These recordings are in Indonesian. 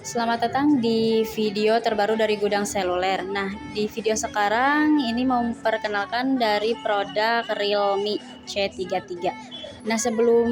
Selamat datang di video terbaru dari Gudang Seluler. Nah, di video sekarang ini mau memperkenalkan dari produk Realme C33. Nah, sebelum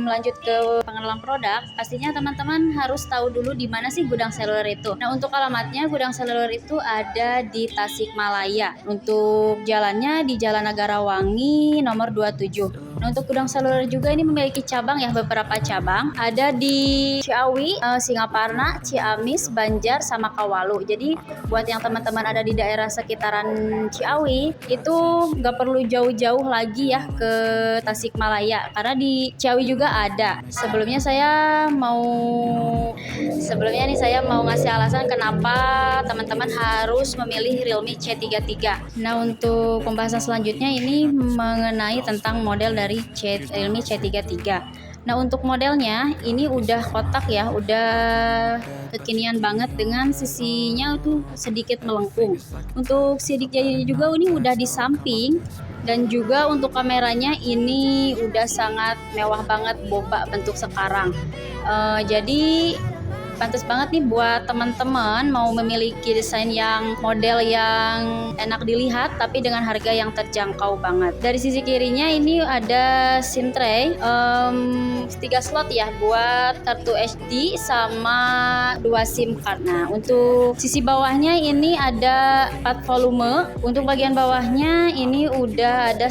lanjut ke pengenalan produk, pastinya teman-teman harus tahu dulu di mana sih Gudang Seluler itu. Nah, untuk alamatnya Gudang Seluler itu ada di Tasikmalaya. Untuk jalannya di Jalan Negarawangi nomor 27. Nah, untuk Gudang Seluler juga ini memiliki cabang ya, beberapa cabang. Ada di Ciawi, Singaparna, Ciamis, Banjar, sama Kawalu. Jadi buat yang teman-teman ada di daerah sekitaran Ciawi, itu nggak perlu jauh-jauh lagi ya ke Tasikmalaya, karena di Ciawi juga ada. Sebelumnya saya mau ngasih alasan kenapa teman-teman harus memilih Realme C33. Nah, untuk pembahasan selanjutnya ini mengenai tentang model dari Realme C33. Nah, untuk modelnya ini udah kotak ya, udah kekinian banget dengan sisinya tuh sedikit melengkung. Untuk sidik jarinya juga ini udah di samping, dan juga untuk kameranya ini udah sangat mewah banget, boba bentuk sekarang. Jadi pantas banget nih buat teman-teman mau memiliki desain yang model yang enak dilihat tapi dengan harga yang terjangkau banget. Dari sisi kirinya ini ada SIM tray, 3 slot ya buat kartu SD sama 2 SIM card. Nah, untuk sisi bawahnya ini ada 4 volume. Untuk bagian bawahnya ini udah ada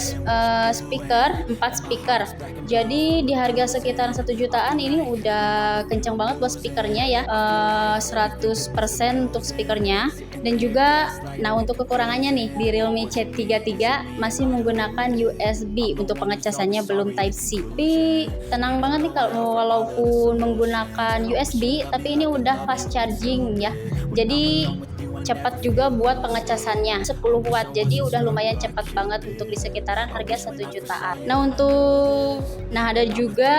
speaker, 4 speaker. Jadi di harga sekitar 1 jutaan ini udah kencang banget buat speakernya ya, 100% untuk speakernya. Dan juga nah, untuk kekurangannya nih di Realme C33 masih menggunakan USB untuk pengecasannya, belum Type C. Tapi tenang banget nih kalau walaupun menggunakan USB, tapi ini udah fast charging ya. Jadi cepat juga buat pengecasannya, 10 watt, jadi udah lumayan cepat banget untuk di sekitaran harga 1 jutaan. Nah, ada juga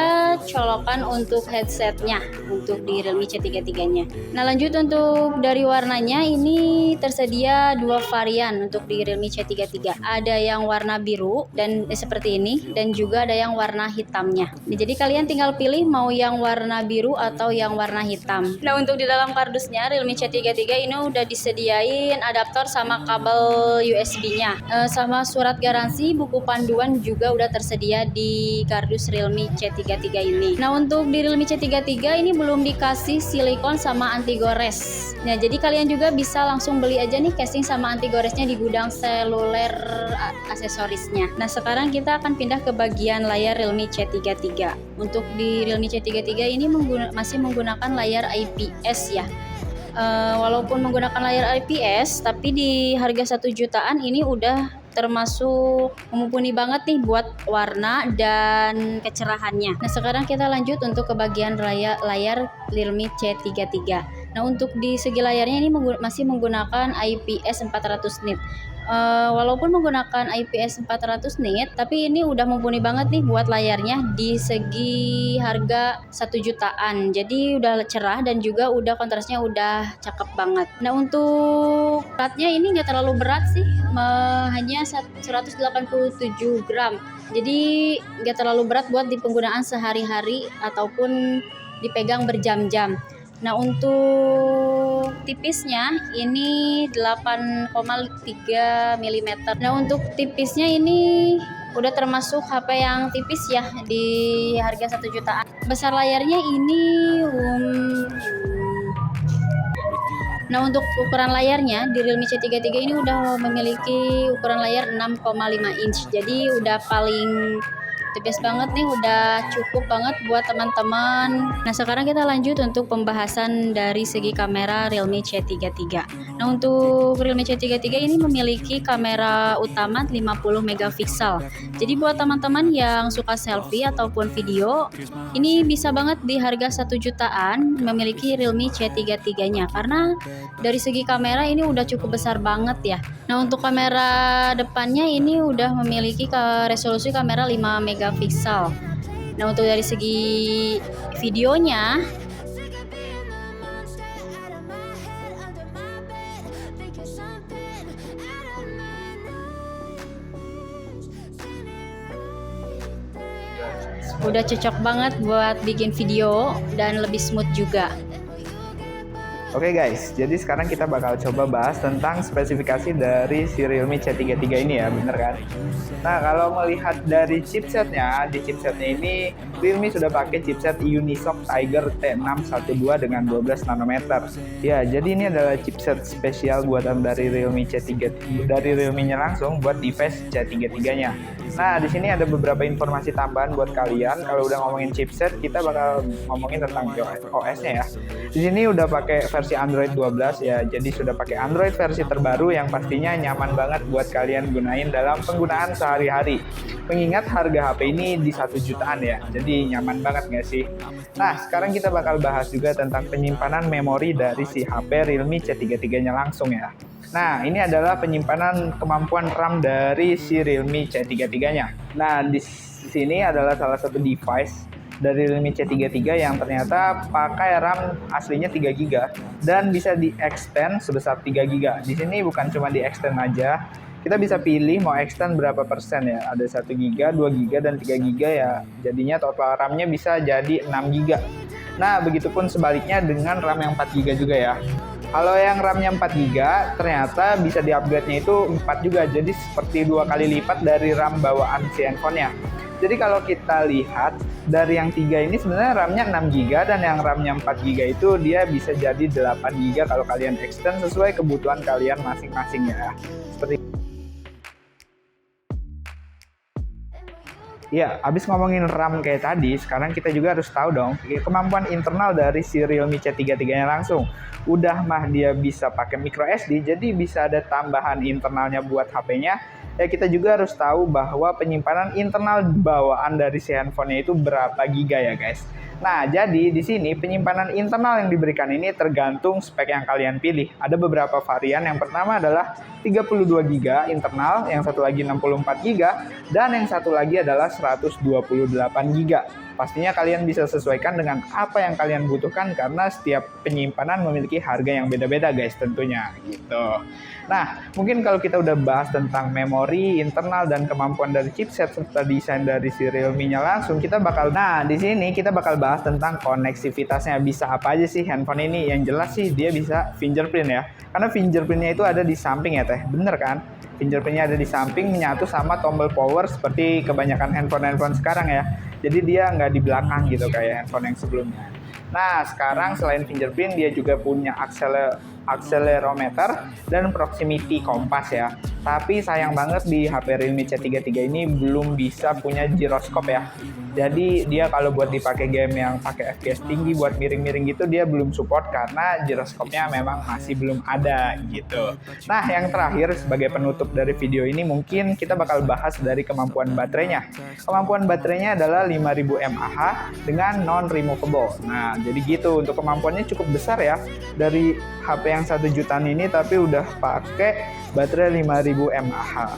colokan untuk headsetnya untuk di Realme C33 nya. Nah, lanjut untuk dari warnanya ini tersedia 2 varian untuk di Realme C33. Ada yang warna biru dan seperti ini, dan juga ada yang warna hitamnya. Nah, jadi kalian tinggal pilih mau yang warna biru atau yang warna hitam. Nah, untuk di dalam kardusnya Realme C33 ini udah disediain adaptor sama kabel USB-nya, sama surat garansi, buku panduan juga udah tersedia di kardus Realme C33 ini. Nah, untuk di Realme C33 ini belum dikasih silikon sama anti gores. Nah, jadi kalian juga bisa langsung beli aja nih casing sama anti goresnya di Gudang Seluler aksesorisnya. Nah, sekarang kita akan pindah ke bagian layar Realme C33. Untuk di Realme C33 ini masih menggunakan layar IPS ya. Walaupun menggunakan layar IPS, tapi di harga 1 jutaan ini udah termasuk mumpuni banget nih buat warna dan kecerahannya. Nah, sekarang kita lanjut untuk ke bagian layar Realme C33. Nah, untuk di segi layarnya ini masih menggunakan IPS 400 nit. Walaupun menggunakan IPS 400 nit, tapi ini udah mumpuni banget nih buat layarnya di segi harga 1 jutaan. Jadi udah cerah dan juga udah kontrasnya udah cakep banget. Nah, untuk beratnya ini nggak terlalu berat sih, hanya 187 gram. Jadi nggak terlalu berat buat di penggunaan sehari-hari ataupun dipegang berjam-jam. Nah, untuk tipisnya ini 8,3 mm. Nah, untuk tipisnya ini udah termasuk HP yang tipis ya di harga 1 jutaan. Besar layarnya ini Nah, untuk ukuran layarnya di Realme C33 ini udah memiliki ukuran layar 6,5 inch. Jadi udah paling tipis banget nih, udah cukup banget buat teman-teman. Nah, sekarang kita lanjut untuk pembahasan dari segi kamera Realme C33. Nah, untuk Realme C33 ini memiliki kamera utama 50 megapiksel. Jadi buat teman-teman yang suka selfie ataupun video, ini bisa banget di harga 1 jutaan memiliki Realme C33-nya, karena dari segi kamera ini udah cukup besar banget ya. Nah, untuk kamera depannya ini udah memiliki resolusi kamera 5 megapiksel. Nah, untuk dari segi videonya udah cocok banget buat bikin video dan lebih smooth juga. Oke guys, jadi sekarang kita bakal coba bahas tentang spesifikasi dari si Realme C33 ini ya, bener kan? Nah, kalau melihat dari chipsetnya, di chipsetnya ini Realme sudah pakai chipset Unisoc Tiger T612 dengan 12 nanometer. Ya, jadi ini adalah chipset spesial buatan dari Realme C3, dari Realme-nya langsung buat device C33-nya. Nah, di sini ada beberapa informasi tambahan buat kalian. Kalau udah ngomongin chipset, kita bakal ngomongin tentang OS-nya ya. Di sini udah pakai versi Android 12 ya, jadi sudah pakai Android versi terbaru yang pastinya nyaman banget buat kalian gunain dalam penggunaan sehari-hari. Mengingat harga HP ini di 1 jutaan ya, jadi nyaman banget nggak sih? Nah, sekarang kita bakal bahas juga tentang penyimpanan memori dari si HP Realme C33-nya langsung ya. Nah, ini adalah penyimpanan kemampuan RAM dari si Realme C33-nya. Nah, di sini adalah salah satu device dari Realme C33 yang ternyata pakai RAM aslinya 3GB dan bisa di-extend sebesar 3GB. Di sini bukan cuma di-extend aja, kita bisa pilih mau extend berapa persen ya. Ada 1GB, 2GB, dan 3GB ya. Jadinya total RAM-nya bisa jadi 6GB. Nah, begitupun sebaliknya dengan RAM yang 4GB juga ya. Kalau yang RAM-nya 4GB, ternyata bisa di-upgrade-nya itu 4 juga. Jadi seperti 2 kali lipat dari RAM bawaan si handphone-nya. Jadi kalau kita lihat dari yang 3 ini sebenarnya RAM-nya 6GB dan yang RAM-nya 4GB itu dia bisa jadi 8GB kalau kalian extend sesuai kebutuhan kalian masing-masing ya. Seperti ya, abis ngomongin RAM kayak tadi, sekarang kita juga harus tahu dong kemampuan internal dari si Realme C33-nya langsung. Udah mah dia bisa pakai micro SD, jadi bisa ada tambahan internalnya buat HP-nya. Ya, kita juga harus tahu bahwa penyimpanan internal bawaan dari si handphone-nya itu berapa giga ya guys. Nah, jadi di sini penyimpanan internal yang diberikan ini tergantung spek yang kalian pilih. Ada beberapa varian. Yang pertama adalah 32GB internal, yang satu lagi 64GB, dan yang satu lagi adalah 128GB. Pastinya kalian bisa sesuaikan dengan apa yang kalian butuhkan karena setiap penyimpanan memiliki harga yang beda-beda guys tentunya gitu. Nah, mungkin kalau kita udah bahas tentang memori internal dan kemampuan dari chipset serta desain dari si Realme-nya langsung, di sini kita bakal bahas tentang koneksivitasnya. Bisa apa aja sih handphone ini? Yang jelas sih dia bisa fingerprint ya. Karena fingerprintnya itu ada di samping ya teh, bener kan? Fingerprintnya ada di samping menyatu sama tombol power seperti kebanyakan handphone sekarang ya. Jadi dia nggak di belakang gitu kayak handphone yang sebelumnya. Nah, sekarang selain fingerprint dia juga punya accelerometer dan proximity kompas ya. Tapi sayang banget di HP Realme C33 ini belum bisa punya giroskop ya. Jadi dia kalau buat dipakai game yang pakai FPS tinggi buat miring-miring gitu dia belum support karena giroskopnya memang masih belum ada gitu. Nah, yang terakhir sebagai penutup dari video ini mungkin kita bakal bahas dari kemampuan baterainya. Kemampuan baterainya adalah 5000 mAh dengan non-removable. Nah, jadi gitu untuk kemampuannya cukup besar ya. Dari HP yang 1 jutaan ini tapi udah pakai baterai 5000 mAh.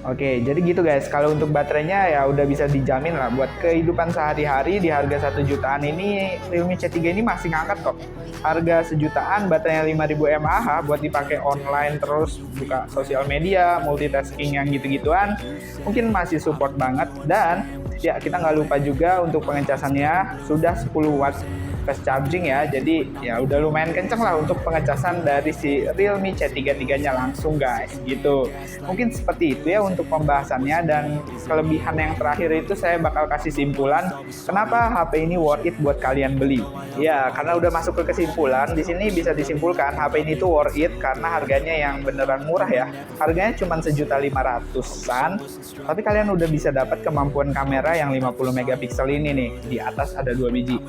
Oke, jadi gitu guys. Kalau untuk baterainya ya udah bisa dijamin lah buat kehidupan sehari-hari. Di harga 1 jutaan ini Realme C3 ini masih ngangkat kok. Harga 1 jutaan, baterainya 5000 mAh buat dipakai online terus buka sosial media, multitasking yang gitu-gituan mungkin masih support banget. Dan ya kita nggak lupa juga untuk pengecasannya sudah 10 watt fast charging ya, jadi ya udah lumayan kenceng lah untuk pengecasan dari si Realme C33-nya langsung guys gitu. Mungkin seperti itu ya untuk pembahasannya, dan kelebihan yang terakhir itu saya bakal kasih simpulan kenapa HP ini worth it buat kalian beli. Ya karena udah masuk ke kesimpulan, di sini bisa disimpulkan HP ini tuh worth it karena harganya yang beneran murah ya. Harganya cuma 1.500.000-an, tapi kalian udah bisa dapat kemampuan kamera yang 50 megapiksel ini nih, di atas ada 2 biji.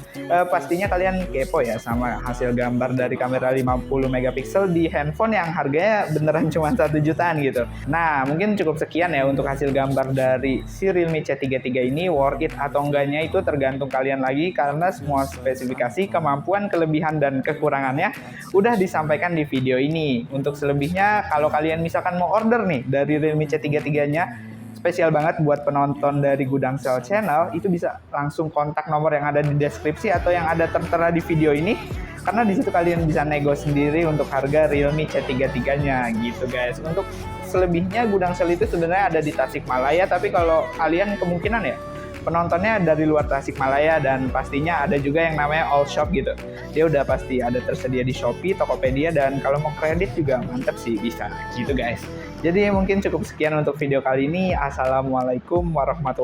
Pastinya kalian kepo ya sama hasil gambar dari kamera 50 megapiksel di handphone yang harganya beneran cuma 1 jutaan gitu. Nah, mungkin cukup sekian ya untuk hasil gambar dari si Realme C33 ini. Worth it atau enggaknya itu tergantung kalian lagi, karena semua spesifikasi, kemampuan, kelebihan, dan kekurangannya udah disampaikan di video ini. Untuk selebihnya, kalau kalian misalkan mau order nih dari Realme C33-nya, spesial banget buat penonton dari Gudang Sel Channel, itu bisa langsung kontak nomor yang ada di deskripsi atau yang ada tertera di video ini, karena di situ kalian bisa nego sendiri untuk harga Realme C33-nya gitu guys. Untuk selebihnya Gudang Sel itu sebenarnya ada di Tasikmalaya, tapi kalau kalian kemungkinan ya penontonnya dari luar Tasikmalaya, dan pastinya ada juga yang namanya all shop gitu. Dia udah pasti ada tersedia di Shopee, Tokopedia, dan kalau mau kredit juga mantep sih bisa gitu guys. Jadi mungkin cukup sekian untuk video kali ini. Assalamualaikum warahmatullahi wabarakatuh.